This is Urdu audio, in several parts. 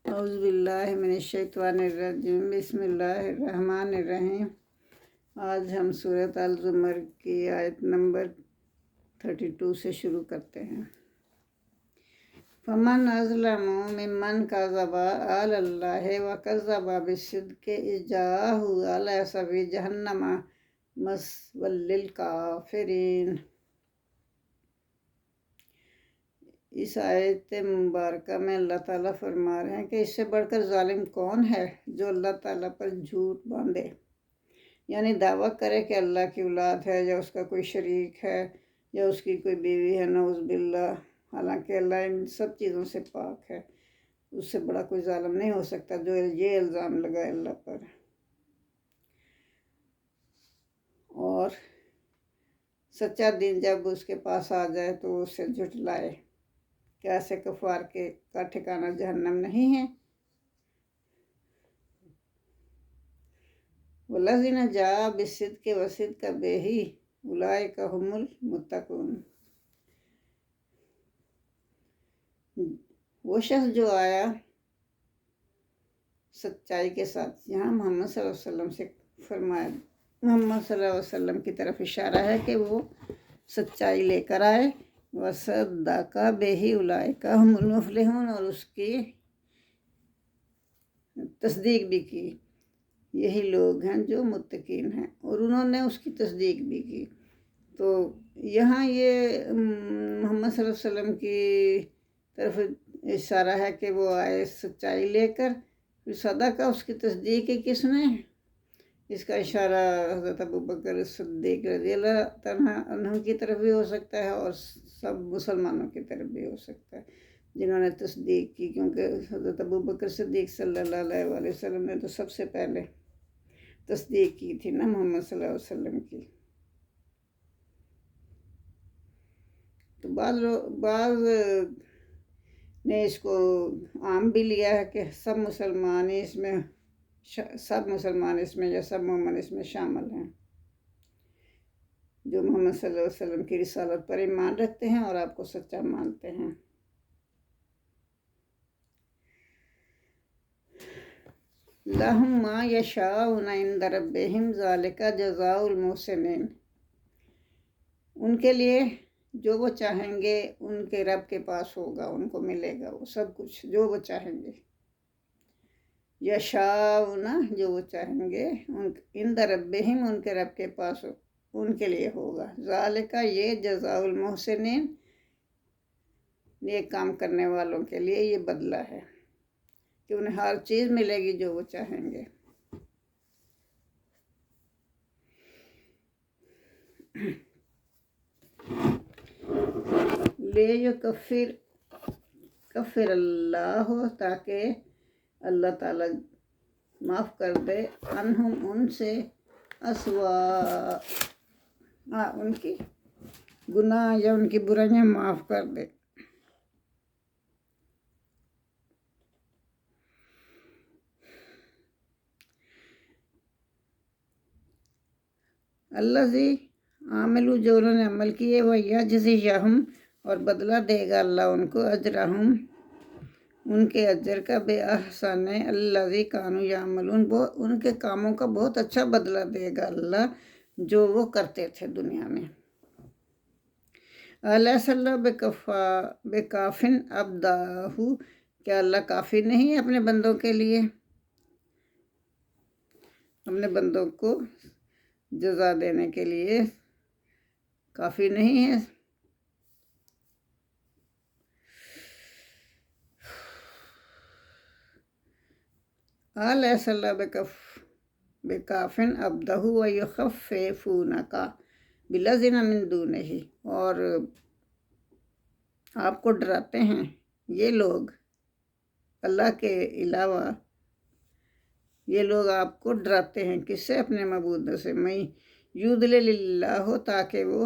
اعوذ باللہ من الشیطان الرجیم، بسم اللہ الرحمن الرحیم۔ آج ہم سورۃ الزمر کی آیت نمبر 32 سے شروع کرتے ہیں۔ فمن اظلم ممن کذب علی اللہ وکذب بالصدق اذ جاءہ الیس فی جہنم مثوی للکافرین۔ اس آیت مبارکہ میں اللہ تعالیٰ فرما رہے ہیں کہ اس سے بڑھ کر ظالم کون ہے جو اللہ تعالیٰ پر جھوٹ باندھے، یعنی دعویٰ کرے کہ اللہ کی اولاد ہے یا اس کا کوئی شریک ہے یا اس کی کوئی بیوی ہے، نعوذ باللہ، حالانکہ اللہ ان سب چیزوں سے پاک ہے۔ اس سے بڑا کوئی ظالم نہیں ہو سکتا جو یہ الزام لگائے اللہ پر، اور سچا دین جب اس کے پاس آ جائے تو وہ اسے جھٹلائے۔ کیا ایسے کفار کا ٹھکانہ جہنم نہیں ہے؟ والذین جاءوا بالصدق وصدق بہ اولئک ھم المتقون۔ وہ شخص جو آیا سچائی کے ساتھ، یہاں محمد صلی اللہ علیہ وسلم سے فرمایا، محمد صلی اللہ علیہ وسلم کی طرف اشارہ ہے کہ وہ سچائی لے کر آئے، وصدق بہ اولئک ھم المفلحون، اور اس کی تصدیق بھی کی، یہی لوگ ہیں جو متقین ہیں، اور انہوں نے اس کی تصدیق بھی کی۔ تو یہاں یہ محمد صلی اللہ علیہ وسلم کی طرف اشارہ ہے کہ وہ آئے سچائی لے کر، پھر صدقہ، اس کی تصدیق کی کس نے؟ اس کا اشارہ حضرت ابوبکر صدیق رضی اللہ تعالیٰ عنہ کی طرف بھی ہو سکتا ہے، اور سب مسلمانوں کی طرف بھی ہو سکتا ہے جنہوں نے تصدیق کی، کیونکہ حضرت ابوبکر صدیق صلی اللہ علیہ وآلہ وسلم نے تو سب سے پہلے تصدیق کی تھی نا محمد صلی اللہ علیہ وسلم کی۔ تو بعض نے اس کو عام بھی لیا ہے کہ سب مسلمان اس میں یا سب مومن اس میں شامل ہیں جو محمد صلی اللہ علیہ وسلم کی رسالت پر ایمان رکھتے ہیں اور آپ کو سچا مانتے ہیں۔ لَهُم مَا يَشَاءُونَ عِندَ رَبِّهِمْ ذَلِكَ جَزَاءُ الْمُحْسِنِينَ۔ ان کے لیے جو وہ چاہیں گے ان کے رب کے پاس ہوگا، ان کو ملے گا وہ سب کچھ جو وہ چاہیں گے۔ یشاؤن، جو وہ چاہیں گے، عند ربہم، ان کے رب کے پاس ان کے لیے ہوگا۔ ذالک، یہ جزاء المحسنین، نیک کام کرنے والوں کے لیے یہ بدلہ ہے کہ انہیں ہر چیز ملے گی جو وہ چاہیں گے۔ کفر اللہ، تاکہ اللہ تعالیٰ معاف کر دے، عنہم، ان سے، ان کی گناہ یا ان کی برائیاں معاف کر دے۔ الذی عاملو، جو انہوں نے عمل کیے، وہ یجزیہم، اور بدلہ دے گا اللہ ان کو، اجرہم، ان کے اجر کا، بے احسن الذی کانوا یعملون، وہ ان کے کاموں کا بہت اچھا بدلہ دے گا اللہ جو وہ کرتے تھے دنیا میں۔ الیس اللہ بکافٍ عبدہ، کیا اللہ کافی نہیں ہے اپنے بندوں کے لیے، اپنے بندوں کو جزا دینے کے لیے کافی نہیں ہے؟ الیس اللہ بکافٍ عبدہ ویخففونک بالذین من دونہ، اور آپ کو ڈراتے ہیں یہ لوگ اللہ کے علاوہ، یہ لوگ آپ کو ڈراتے ہیں کس سے؟ اپنے معبود سے، میں یضلل اللہ، تاکہ وہ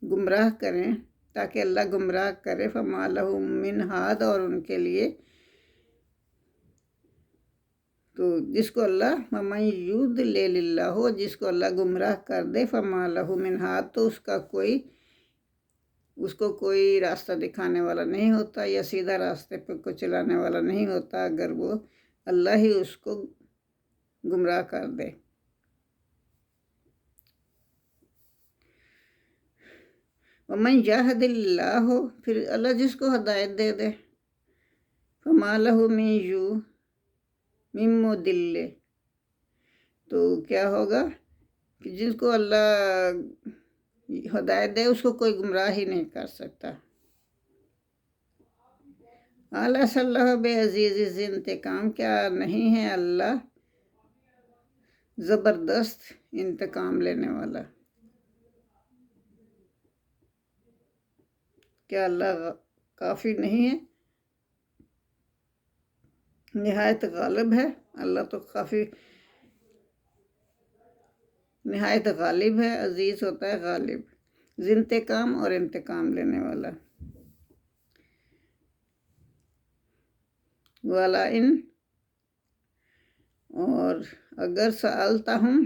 گمراہ کریں، تاکہ اللہ گمراہ کرے، فما لہ من ہاد، اور ان کے لیے تو جس کو اللہ، ومن یضلل اللہ، جس کو اللہ گمراہ کر دے، فما لہ من ہاد، تو اس کا کوئی اس کو کوئی راستہ دکھانے والا نہیں ہوتا یا سیدھا راستے پہ کو چلانے والا نہیں ہوتا اگر وہ اللہ ہی اس کو گمراہ کر دے۔ وَمَن يَهْدِ اللَّهُ، پھر اللہ جس کو ہدایت دے دے، فَمَا لَهُ مِن مُضِلٍّ، تو کیا ہوگا کہ جس کو اللہ ہدایت دے اس کو کوئی گمراہ ہی نہیں کر سکتا۔ اَلَيْسَ اللَّهُ بِعَزِيزٍ ذِي انتقام، کیا نہیں ہے اللہ زبردست انتقام لینے والا؟ کیا اللہ کافی نہیں ہے؟ نہایت غالب ہے۔ اللہ تو کافی نہایت غالب ہے، عزیز ہوتا ہے غالب، ذی انتقام اور انتقام لینے والا۔ وَلَئِن، اور اگر سألتہم،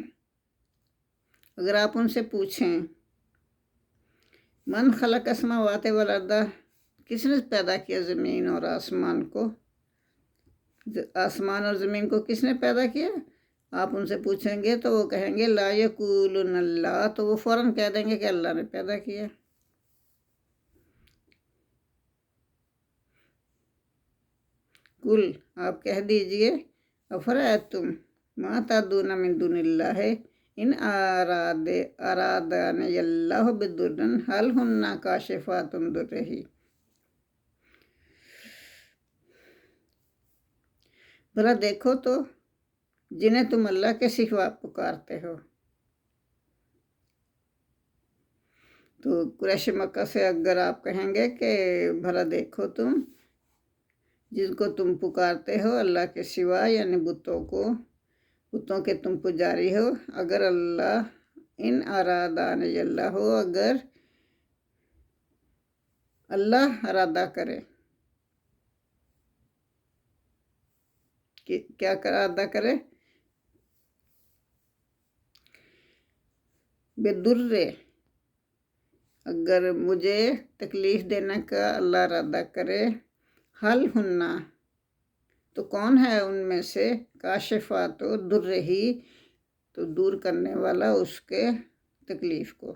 اگر آپ ان سے پوچھیں، من خلق السماوات والارض، کس نے پیدا کیا زمین اور آسمان کو؟ آسمان اور زمین کو کس نے پیدا کیا؟ آپ ان سے پوچھیں گے تو وہ کہیں گے لا یقولون اللہ، تو وہ فوراً کہہ دیں گے کہ اللہ نے پیدا کیا۔ قل، آپ کہہ دیجئے، افرأیتم ما تدعون من دون اللہ ان ارادنی اللہ بضر هل ہن کاشفات ضرہ، بھلا دیکھو تو جنہیں تم اللہ کے سوا پکارتے ہو۔ تو قریش مکہ سے اگر آپ کہیں گے کہ بھلا دیکھو تم جن کو تم پکارتے ہو اللہ کے سوا، یعنی بتوں کے تم پجاری ہو، اگر اللہ ان ارادان اللہ ہو، اگر اللہ ارادہ کرے، کیا ارادہ کرے؟ بضر، اگر مجھے تکلیف دینے کا اللہ ارادہ کرے، حل ہننا، تو کون ہے ان میں سے، کاشفات ضرہ، تو دور کرنے والا اس کے تکلیف کو۔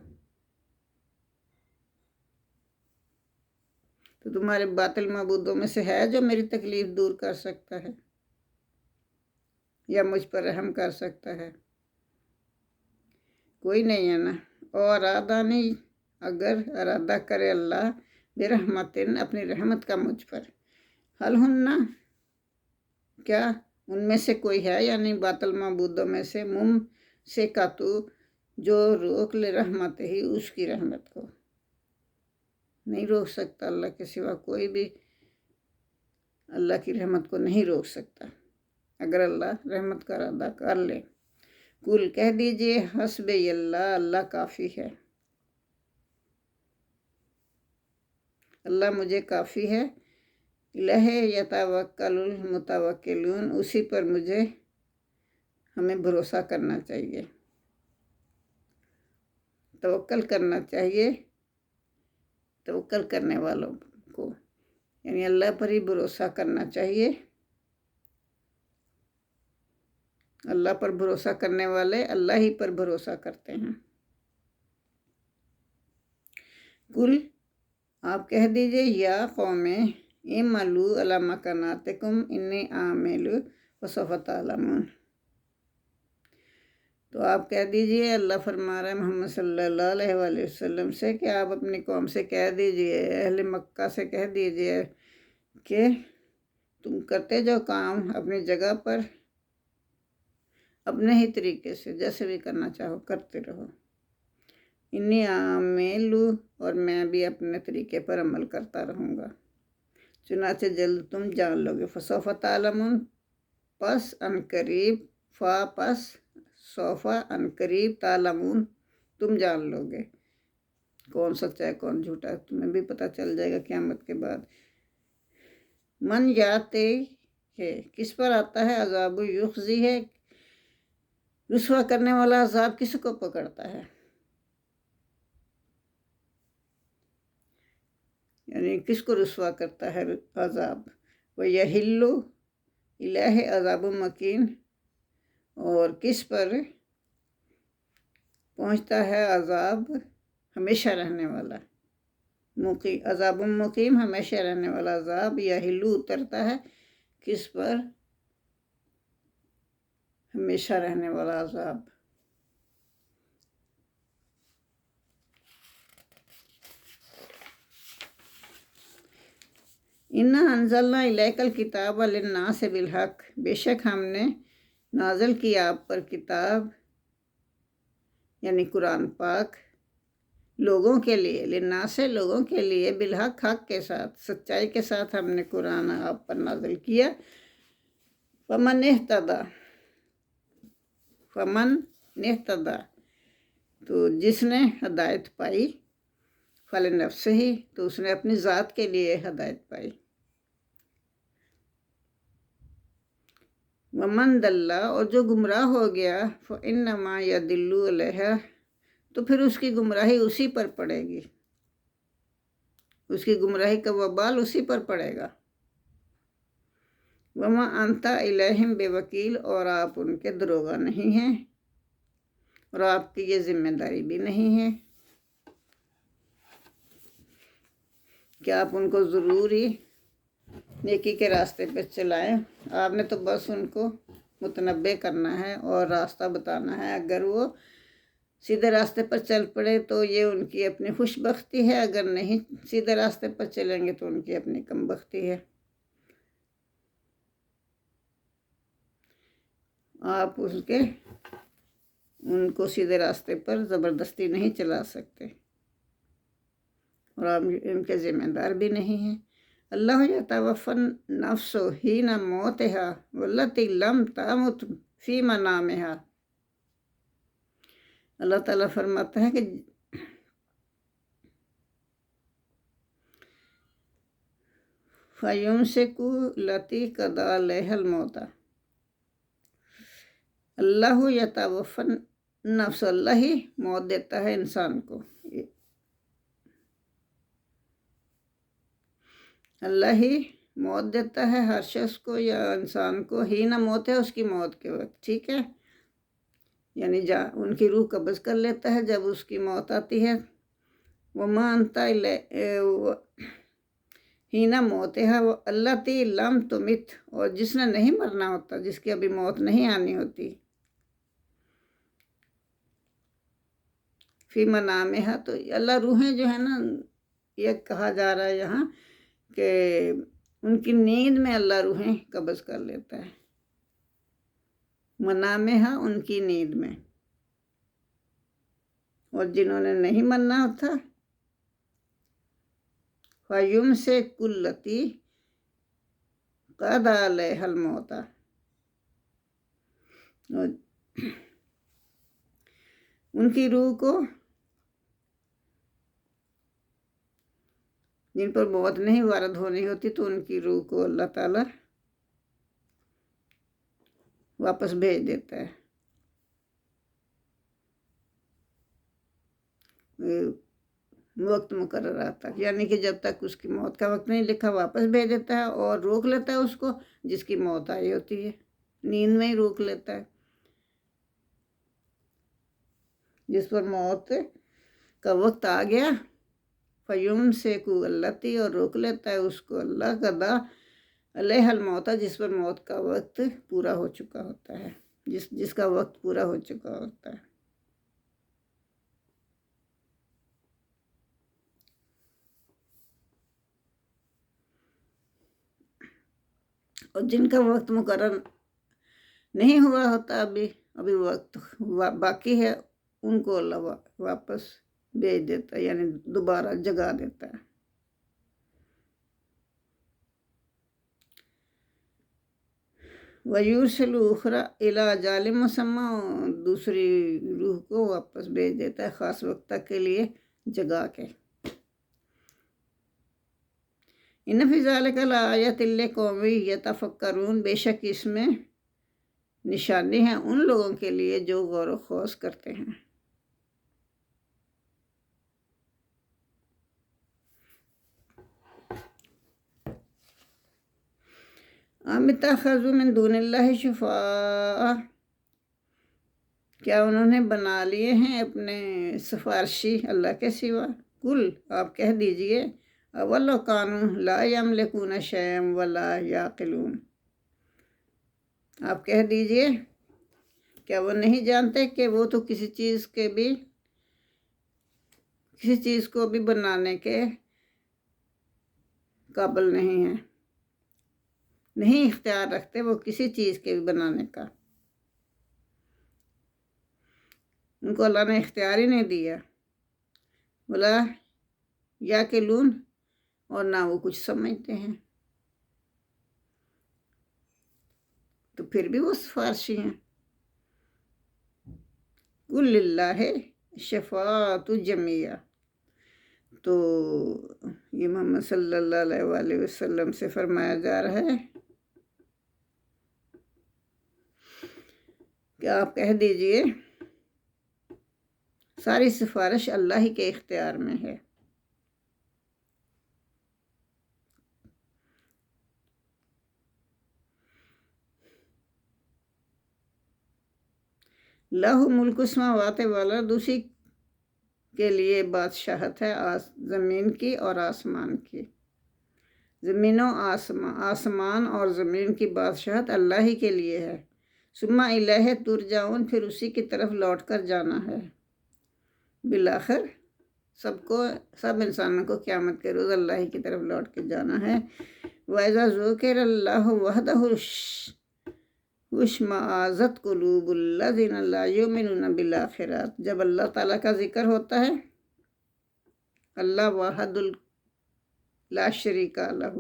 تو تمہارے باطل معبودوں میں سے ہے جو میری تکلیف دور کر سکتا ہے یا مجھ پر رحم کر سکتا ہے؟ کوئی نہیں ہے نا۔ اور ارادہ نہیں، اگر ارادہ کرے اللہ برحمتن، اپنی رحمت کا مجھ پر، حل ہننا، کیا ان میں سے کوئی ہے، یعنی باطل معبودوں میں سے، ممسکاتو، جو روک لے رحمت ہی، اس کی رحمت کو نہیں روک سکتا۔ اللہ کے سوا کوئی بھی اللہ کی رحمت کو نہیں روک سکتا اگر اللہ رحمت کا ارادہ کر لے۔ قل، کہہ دیجئے، حسبی اللہ، اللہ کافی ہے، اللہ مجھے کافی ہے، الیہ یتوکل المتوکلون، اسی پر ہمیں بھروسہ کرنا چاہیے، توکل کرنا چاہیے، توکل کرنے والوں کو، یعنی اللہ پر ہی بھروسہ کرنا چاہیے۔ اللہ پر بھروسہ کرنے والے اللہ ہی پر بھروسہ کرتے ہیں۔ قل، آپ کہہ دیجئے، یا قوم اعملوا علی مکانتکم انی عامل فسوف تعلمون، تو آپ کہہ دیجئے، اللہ فرما رہا ہے محمد صلی اللہ علیہ وآلہ وسلم سے کہ آپ اپنی قوم سے کہہ دیجئے، اہل مکہ سے کہہ دیجئے کہ تم کرتے جو کام اپنی جگہ پر، اپنے ہی طریقے سے جیسے بھی کرنا چاہو کرتے رہو، انی عامل، اور میں بھی اپنے طریقے پر عمل کرتا رہوں گا، چنانچہ جلد تم جان لو گے، فسوف تعلمون، پس ان قریب، پس سوفا ان قریب، تعلمون، تم جان لو گے کون سچا ہے کون جھوٹا ہے، تمہیں بھی پتہ چل جائے گا قیامت کے بعد۔ من جاتے ہے، کس پر آتا ہے، عذاب یخزی ہے، رسوا کرنے والا عذاب کس کو پکڑتا ہے؟ یعنی کس کو رسوا کرتا ہے عذاب، وَيَحِلُّ الَیہ عذاب مقیم، اور کس پر پہنچتا ہے عذاب ہمیشہ رہنے والا، عذاب مقیم ہمیشہ رہنے والا عذاب، یحل اترتا ہے کس پر، ہمیشہ رہنے والا عذاب۔ اِنَّا أَنزَلْنَا إِلَيْكَ الْكِتَابَ لِلنَّاسِ بِالْحَقِّ، بے شک ہم نے نازل کیا آپ پر کتاب یعنی قرآن پاک لوگوں کے لیے، للناس لوگوں کے لیے، بالحق حق کے ساتھ، سچائی کے ساتھ ہم نے قرآن آپ پر نازل کیا۔ فمن اہتدی، فمن اہتدی، تو جس نے ہدایت پائی، فلنفسہ، تو اس نے اپنی ذات کے لیے ہدایت پائی۔ ومن ضل، اور جو گمراہ ہو گیا، فإنما يضل علیہا، تو پھر اس کی گمراہی اسی پر پڑے گی، اس کی گمراہی کا وبال اسی پر پڑے گا۔ وما انت علیہم بوکیل، اور آپ ان کے دروغہ نہیں ہیں، اور آپ کی یہ ذمہ داری بھی نہیں ہے کہ آپ ان کو ضروری نیکی کے راستے پہ چلائیں۔ آپ نے تو بس ان کو متنبع کرنا ہے اور راستہ بتانا ہے۔ اگر وہ سیدھے راستے پر چل پڑے تو یہ ان کی اپنی خوش بختی ہے، اگر نہیں سیدھے راستے پر چلیں گے تو ان کی اپنی کم بختی ہے۔ آپ ان کو سیدھے راستے پر زبردستی نہیں چلا سکتے، اور آپ ان کے ذمہ دار بھی نہیں ہیں۔ اللہ یتوفی النفس حین موتہا واللتی لم تمت فی منامہا، اللہ تعالیٰ فرماتا ہے کہ فَيُمْسِكُ الَّتِي قَضَى عَلَيْهَا الْمَوْتَ، اللہ یتوفی النفس، اللہ ہی موت دیتا ہے انسان کو، اللہ ہی موت دیتا ہے ہر شخص کو یا انسان کو، ہی نہ موت ہے اس کی موت کے وقت، ٹھیک ہے، یعنی ان کی روح قبض کر لیتا ہے جب اس کی موت آتی ہے۔ وما انت ہی نہ موت ہے التی لم تمت، اور جس نے نہیں مرنا ہوتا، جس کی ابھی موت نہیں آنی ہوتی، فی منامہا، تو اللہ روحیں جو ہے نا، یہ کہا جا رہا ہے یہاں کہ ان کی نیند میں اللہ روحیں قبض کر لیتا ہے، منامہا ان کی نیند میں، اور جنہوں نے نہیں مرنا ہوتا، فَيُمْسِكُ الَّتِي قَضَى عَلَيْهَا الْمَوْتَ، ان کی روح کو جن پر موت نہیں وارد ہونی ہوتی، تو ان کی روح کو اللہ تعالیٰ واپس بھیج دیتا ہے۔ وقت مقرر آتا ہے، یعنی کہ جب تک اس کی موت کا وقت نہیں لکھا واپس بھیج دیتا ہے، اور روک لیتا ہے اس کو جس کی موت آئی ہوتی ہے، نیند میں ہی روک لیتا ہے۔ جس پر موت کا وقت آ گیا، فَيُمْسِكُ الَّتِی، اور روک لیتا ہے اس کو اللہ قضیٰ علیہا الموت، جس پر موت کا وقت پورا ہو چکا ہوتا ہے، جس کا وقت پورا ہو چکا ہوتا ہے۔ اور جن کا وقت مقرر نہیں ہوا ہوتا، ابھی وقت باقی ہے، ان کو اللہ واپس بھیج دیتا ہے، یعنی دوبارہ جگا دیتا ہے۔ وَيُرْسِلُ أُخْرَى إِلَىٰ أَجَلٍ مُّسَمًّى، دوسری روح کو واپس بھیج دیتا ہے خاص وقت تک کے لیے جگا کے۔ إِنَّ فِي ذَلِكَ لَآيَةً لِّقَوْمٍ يَتَفَكَّرُونَ، بے شک اس میں نشانی ہے ان لوگوں کے لیے جو غور و خوض کرتے ہیں۔ ام اتخذوا من دون اللہ شفاء، کیا انہوں نے بنا لیے ہیں اپنے سفارشی اللہ کے سوا؟ کل، آپ کہہ دیجئے، اولو کانوا لا یملکون شیئا ولا یعقلون، آپ کہہ دیجئے کیا وہ نہیں جانتے کہ وہ تو کسی چیز کو بھی بنانے کے قابل نہیں ہیں، نہیں اختیار رکھتے وہ کسی چیز کے بھی بنانے کا، ان کو اللہ نے اختیار ہی نہیں دیا، ولا یعقلون، اور نہ وہ کچھ سمجھتے ہیں، تو پھر بھی وہ سفارشی ہیں۔ قل للہ شفاعۃ جمیعہ، تو یہ محمد صلی اللہ علیہ وآلہ وسلم سے فرمایا جا رہا ہے کہ آپ کہہ دیجئے ساری سفارش اللہ ہی کے اختیار میں ہے۔ لہ ملک السماوات والارض، اسی کے لیے بادشاہت ہے زمین کی اور آسمان کی، زمین و آسمان اور زمین کی بادشاہت اللہ ہی کے لیے ہے۔ ثم الیہ ترجعون، پھر اسی کی طرف لوٹ کر جانا ہے، بالآخر سب انسانوں کو قیامت کے روز اللہ ہی کی طرف لوٹ کے جانا ہے۔ وَإِذَا ذُكِرَ اللَّهُ وَحْدَهُ اشمئزت قلوب الذین لا یؤمنون بالآخرۃ، جب اللہ تعالیٰ کا ذکر ہوتا ہے، اللہ واحد لا شریک لہ،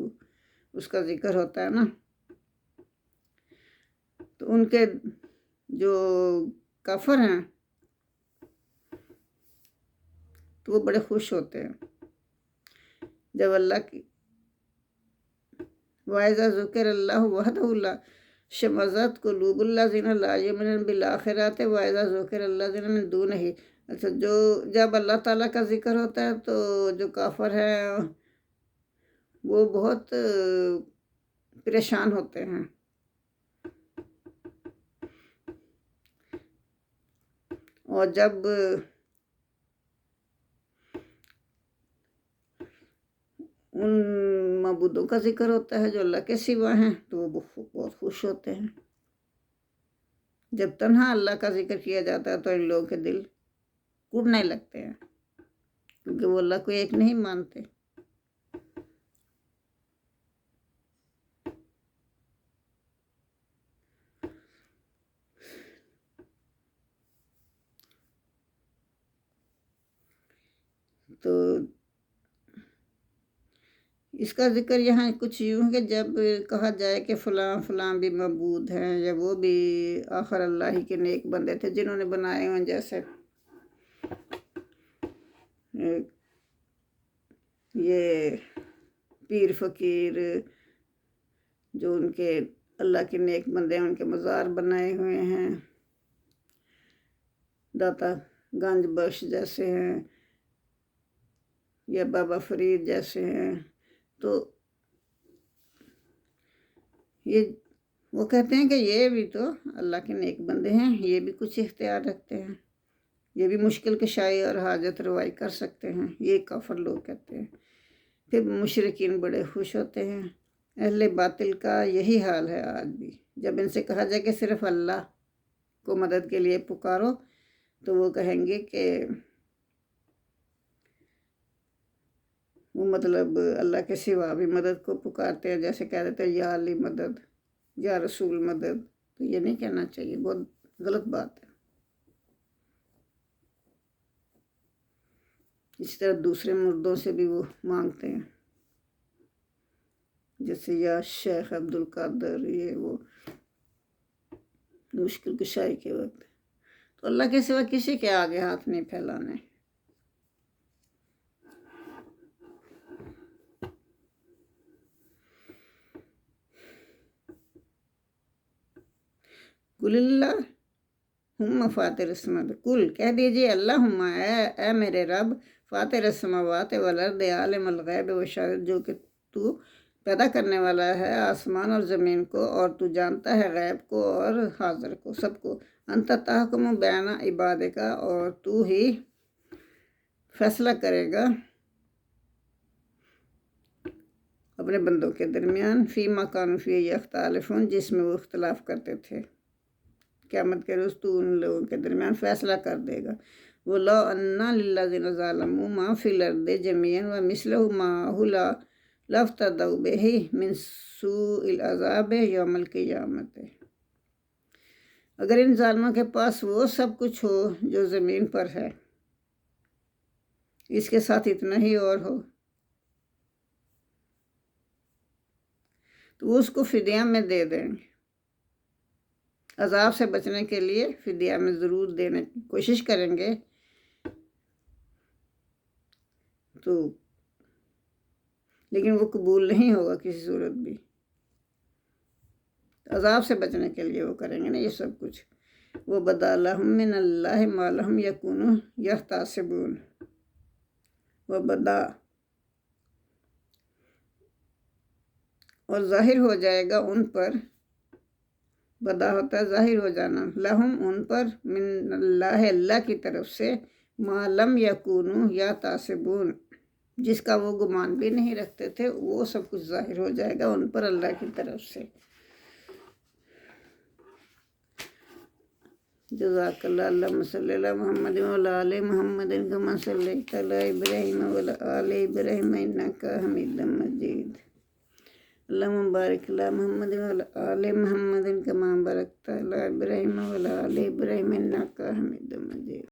اس کا ذکر ہوتا ہے نا، تو ان کے جو کافر ہیں تو وہ بڑے خوش ہوتے ہیں جب اللہ کی وَإِذَا ذُكِرَ اللَّهُ وَحْدَهُ لَا اشمئزت قلوب الذین لا یؤمنون بالآخرۃ وَإِذَا ذُكِرَ الذین من دونہ، اچھا جب اللہ تعالیٰ کا ذکر ہوتا ہے تو جو کافر ہیں وہ بہت پریشان ہوتے ہیں، اور جب ان معبودوں کا ذکر ہوتا ہے جو اللہ کے سوا ہیں تو وہ بہت خوش ہوتے ہیں۔ جب تنہا اللہ کا ذکر کیا جاتا ہے تو ان لوگوں کے دل ٹوٹنے لگتے ہیں، کیونکہ وہ اللہ کو ایک نہیں مانتے۔ تو اس کا ذکر یہاں کچھ یوں ہے کہ جب کہا جائے کہ فلاں فلاں بھی معبود ہیں یا وہ بھی آخر اللہ ہی کے نیک بندے تھے جنہوں نے بنائے ہوئے، جیسے یہ پیر فقیر جو ان کے اللہ کے نیک بندے ہیں، ان کے مزار بنائے ہوئے ہیں، داتا گنج بخش جیسے ہیں یا بابا فرید جیسے ہیں، تو وہ کہتے ہیں کہ یہ بھی تو اللہ کے نیک بندے ہیں، یہ بھی کچھ اختیار رکھتے ہیں، یہ بھی مشکل کشائی اور حاجت روائی کر سکتے ہیں، یہ کافر لوگ کہتے ہیں۔ پھر مشرکین بڑے خوش ہوتے ہیں۔ اہل باطل کا یہی حال ہے آج بھی، جب ان سے کہا جائے کہ صرف اللہ کو مدد کے لیے پکارو تو وہ کہیں گے کہ وہ مطلب اللہ کے سوا بھی مدد کو پکارتے ہیں، جیسے کہہ دیتے ہیں یا علی مدد، یا رسول مدد، تو یہ نہیں کہنا چاہیے، بہت غلط بات ہے۔ اسی طرح دوسرے مردوں سے بھی وہ مانگتے ہیں، جیسے یا شیخ عبد القادر، یہ وہ مشکل کشائی کے وقت، تو اللہ کے سوا کسی کے آگے ہاتھ نہیں پھیلانے۔ قل اللہم فاطر السماوات، کل کہہ دیجئے اللہم، اے میرے رب، فاطر السماوات والارض، عالم الغیب و شہادت، جو کہ تو پیدا کرنے والا ہے آسمان اور زمین کو، اور تو جانتا ہے غیب کو اور حاضر کو، سب کو۔ انت تحکم بین عبادک، اور تو ہی فیصلہ کرے گا اپنے بندوں کے درمیان، فیما کانوا فیہ یختلفون، جس میں وہ اختلاف کرتے تھے۔ قیامت کے روز تو ان لوگوں کے درمیان فیصلہ کر دے گا۔ وَلَوْ أَنَّ لِلَّذِينَ ظَلَمُوا مَا فِي الْأَرْضِ جَمِيعًا وَمِثْلُهُ مَعَهُ لَافْتَدَوْا بِهِ مِنْ سُوءِ الْعَذَابِ يَوْمَ الْقِيَامَةِ۔ اگر ان ظالموں کے پاس وہ سب کچھ ہو جو زمین پر ہے، اس کے ساتھ اتنا ہی اور ہو، تو اس کو فدیہ میں دے دیں گے۔ عذاب سے بچنے کے لیے فدیہ میں ضرور دینے کی کوشش کریں گے، تو لیکن وہ قبول نہیں ہوگا کسی صورت بھی۔ عذاب سے بچنے کے لیے وہ کریں گے نا یہ سب کچھ۔ وَبَدَا لَهُم مِّنَ اللَّهِ مَا لَمْ يَكُونُوا يَحْتَسِبُونَ۔ وَبَدَا، اور ظاہر ہو جائے گا ان پر، بدا ہوتا ہے ظاہر ہو جانا، لہم ان پر، من اللہ اللہ کی طرف سے، ما لم یکونوا یحتسبون جس کا وہ گمان بھی نہیں رکھتے تھے، وہ سب کچھ ظاہر ہو جائے گا ان پر اللہ کی طرف سے۔ جزاک اللہ۔ اللہم صلی علی محمد وعلی آل محمد کما صلیت علی ابراہیم وعلی آل ابراہیم انک حمید مجید۔ اللہم بارک علی محمد وعلی آل محمد کما بارکت علی ابراہیم وعلی آل ابراہیم انک حمید مجید۔